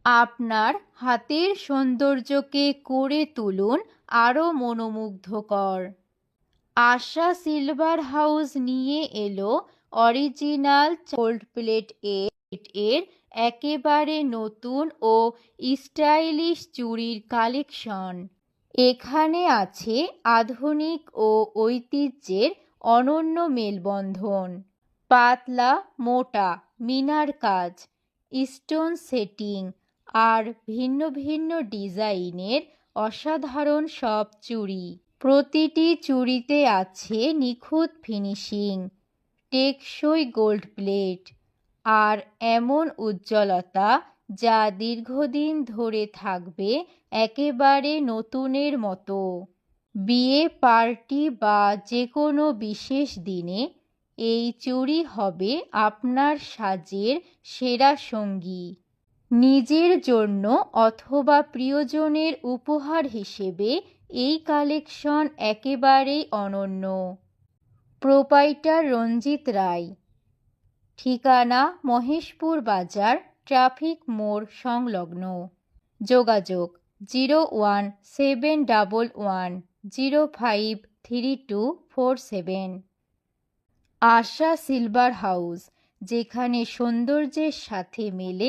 আপনার হাতের সৌন্দর্যকে করে তুলুন আরও মনোমুগ্ধকর। আশা সিলভার হাউস নিয়ে এলো অরিজিনাল গোল্ড প্লেট এর একেবারে নতুন ও স্টাইলিশ চুড়ির কালেকশন। এখানে আছে আধুনিক ও ঐতিহ্যের অনন্য মেলবন্ধন। পাতলা মোটা মিনার কাজ, স্টোন সেটিং আর ভিন্ন ভিন্ন ডিজাইনের অসাধারণ সব চুড়ি। প্রতিটি চুড়িতে আছে নিখুঁত ফিনিশিং, টেকসই গোল্ড প্লেট আর এমন উজ্জ্বলতা যা দীর্ঘদিন ধরে থাকবে একেবারে নতুনের মতো। বিয়ে, পার্টি বা যে কোনো বিশেষ দিনে এই চুড়ি হবে আপনার সাজের সেরা সঙ্গী। নিজের জন্য অথবা প্রিয়জনের উপহার হিসেবে এই কালেকশন একেবারেই অনন্য। প্রোপাইটার রঞ্জিত রায়, ঠিকানা মহেশপুর বাজার, ট্রাফিক মোড় সংলগ্ন। যোগাযোগ 01711053247। আশা সিলভার হাউস, যেখানে সৌন্দর্যের সাথে মেলে